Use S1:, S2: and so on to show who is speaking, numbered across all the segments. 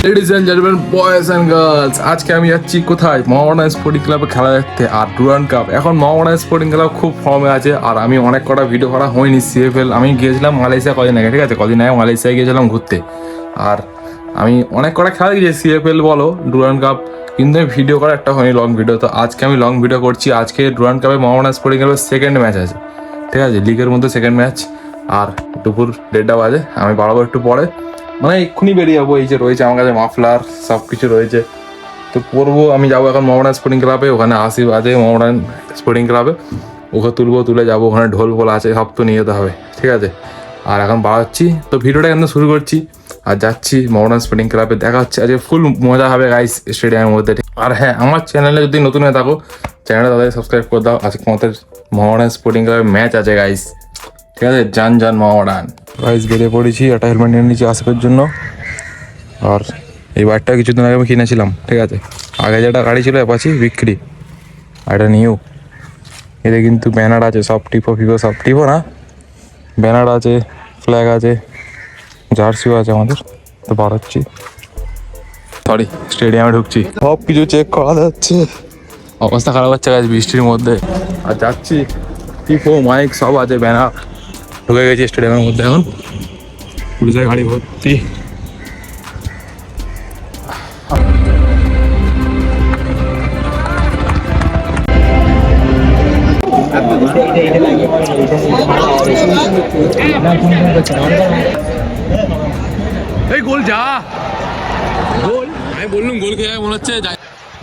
S1: Ladies and gentlemen, boys and girls, আজকে আমি যাচ্ছি কোথায়? মোহামেডান স্পোর্টিং ক্লাবে খেলা দেখতে আর ডুরান্ড কাপ। এখন মোহামেডান স্পোর্টিং ক্লাব খুব ফর্মে আছে আর আমি অনেক কটা ভিডিও করা হয়নি সিএফএল। আমি গিয়েছিলাম মালয়েশিয়া কদিন আগে, ঠিক আছে, কদিন আগে মালয়েশিয়ায় গিয়েছিলাম ঘুরতে। আর আমি অনেক কটা খেলা গিয়েছি সিএফএল বলো ডুরান্ড কাপ, কিন্তু আমি ভিডিও করা একটা হয়নি লং ভিডিও। তো আজকে আমি লং ভিডিও করছি। আজকে ডুরান্ড কাপে মোহামেডান স্পোর্টিং ক্লাবের সেকেন্ড ম্যাচ আছে, ঠিক আছে, লিগের মধ্যে সেকেন্ড ম্যাচ। আর দুপুর 1:30 বাজে, আমি বাড়াবো একটু পরে, মানে এক্ষুনি বেরিয়ে যাবো। এই যে রয়েছে আমার কাছে মাফলার, সব কিছু রয়েছে, তো করবো। আমি যাবো এখন মোহামেডান স্পোর্টিং ক্লাবে, ওখানে 80 বাজে মোহামেডান স্পোর্টিং ক্লাবে, ওকে তুলে যাবো। ওখানে ঢোল ফোল আছে, সব তো নিয়ে যেতে হবে, ঠিক আছে। আর এখন বাড়াচ্ছি, তো ভিডিওটা এখানে শুরু করছি আর যাচ্ছি মোহামেডান স্পোর্টিং ক্লাবে। দেখা হচ্ছে আজকে ফুল মজা হবে গাইস স্টেডিয়ামের মধ্যে। আর হ্যাঁ, আমার চ্যানেলে যদি নতুন হয়ে থাকো, চ্যানেলটা তাদের সাবস্ক্রাইব করে দাও। আজকে আমাদের মোহামেডান স্পোর্টিং ক্লাবের ম্যাচ আছে গাইস, ঠিক আছে। জান মোহামেডান গাইস, বেরিয়ে পড়েছি। একটা হেলমেট নিয়ে নিয়েছি আসিফের জন্য। আর এই বাইকটা কিছুদিন আগে আমি কিনেছিলাম, ঠিক আছে। আগে যেটা গাড়ি ছিল অ্যাপাচি বিক্রি, আর এটা নিউ। এতে কিন্তু ব্যানার আছে, সব টিপো সব টিপো না, ব্যানার আছে, ফ্ল্যাগ আছে, জার্সিও আছে আমাদের। তো বাড়াচ্ছি, সরি, স্টেডিয়ামে ঢুকছি। সব কিছু চেক করা যাচ্ছে, অবস্থা খারাপ হচ্ছে গাছ বৃষ্টির মধ্যে। আর যাচ্ছি, টিপো মাইক সব আছে, ব্যানার। ঢুকে গেছি স্টেডিয়ামের মধ্যে, এখন পুলিশের গাড়ি ভর্তি।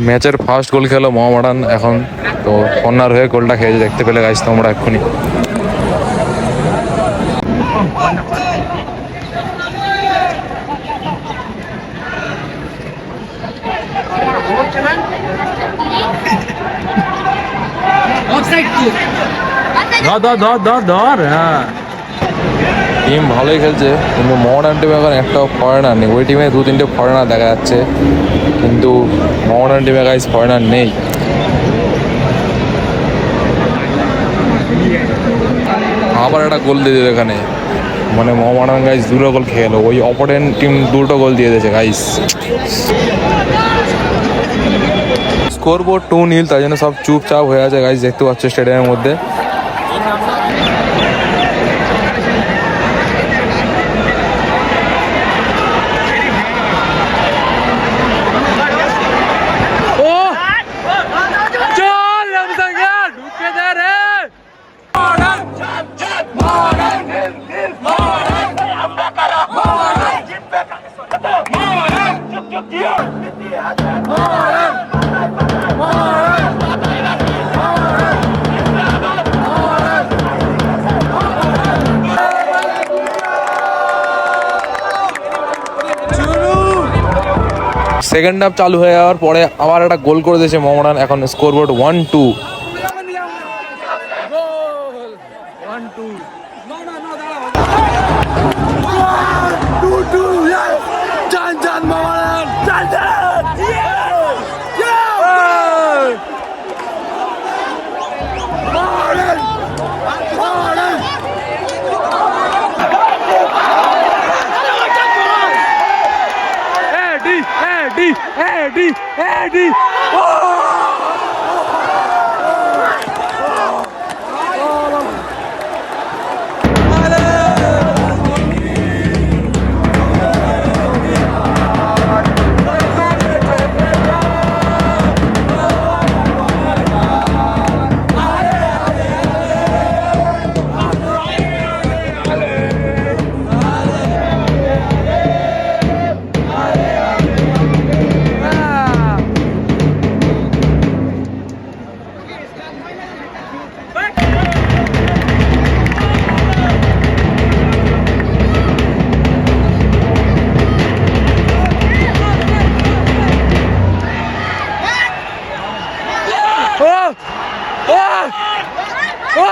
S1: ম্যাচের ফার্স্ট গোল খেলো মোহামেডান এখন, তো কর্নার হয়ে গোলটা খেয়েছে, দেখতে পেলে গাইস তোমরা এক্ষুনি। টিম ভালোই খেলছে, কিন্তু মোহামেডান টিমে এখন একটাও ফরেনার নেই। ওই টিমে 2-3টে ফরেনার দেখা যাচ্ছে, কিন্তু মোহামেডান টিমে গাইস ফরেনার নেই। আবার একটা গোল দিয়ে দিল এখানে, মানে মোহামেডান গাইস 2টো গোল খেয়ে গেলো। ওই অপোনেন্ট টিম 2টো গোল দিয়ে দিয়েছে গাইস। স্কোর বোর্ড 2-0, তাই জন্য সব চুপচাপ হয়ে আছে গাইস, দেখতে পাচ্ছ স্টেডিয়ামের মধ্যে। সেকেন্ড হাফ চালু হয়ে যাওয়ার পরে আবার একটা গোল করে দিয়েছে মোহামেডান। এখন স্কোরবোর্ড 1-2। Eddie! ও ও ও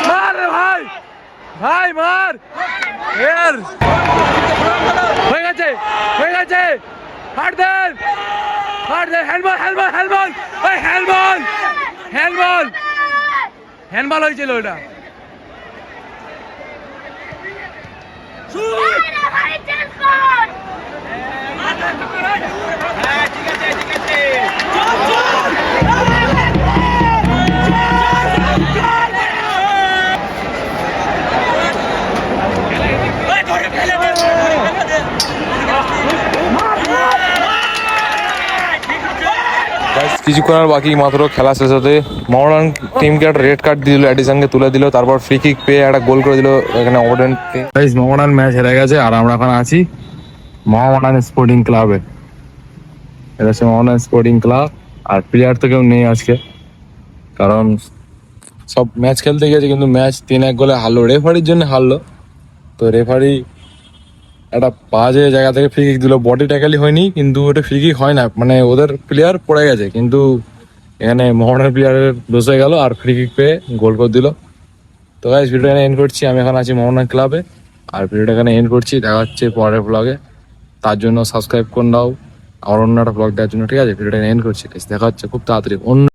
S1: মার রে ভাই, ভাই মার, এর হয়ে গেছে, হয়ে গেছে, হাট দেন, হাট দেন, হ্যান্ডবল, হ্যান্ডবল, হ্যান্ডবল, ওই হ্যান্ডবল, হ্যান্ডবল, হ্যান্ডবল হয়েছিল ওটা। কিছুক্ষণ আর বাকি মাত্র খেলা শেষ হতে মোহামেডান টিমকে একটা রেড কার্ড দিল, এডিসনকে তুলে দিল, তারপর ফ্রি কিক পেয়ে একটা গোল করে দিল এখানে ওডেনকে। গাইস মোহামেডান ম্যাচ হেরে গেছে আর আমরা এখন আছি মোহামেডান স্পোর্টিং ক্লাবে। এটা হচ্ছে মোহামেডান স্পোর্টিং ক্লাব, আর প্লেয়ার তো কেউ নেই আজকে, কারণ সব ম্যাচ খেলতে গেছে কিন্তু ম্যাচ 3-1 গোলে হারলো, রেফারির জন্য হারলো। তো রেফারি একটা বাজে জায়গা থেকে ফ্রি কিক দিল, বডি ট্যাকেলই হয়নি কিন্তু ওটা ফ্রি কিক হয় না, মানে ওদের প্লেয়ার পড়ে গেছে কিন্তু এখানে মোহামেডান প্লেয়ারের দোষ হয়ে গেল আর ফ্রি কিক পেয়ে গোল করে দিল। তো গাইস ভিডিওটা এখানে এন্ড করছি, আমি এখন আছি মোহামেডান ক্লাবে আর ভিডিওটা এখানে এন্ড করছি। দেখা হচ্ছে পরের ব্লগে, তার জন্য সাবস্ক্রাইব করে দাও আর অন্য একটা ব্লগ দেওয়ার জন্য, ঠিক আছে? ভিডিওটা এন্ড করছি, দেখা হচ্ছে খুব তাড়াতাড়ি অন্য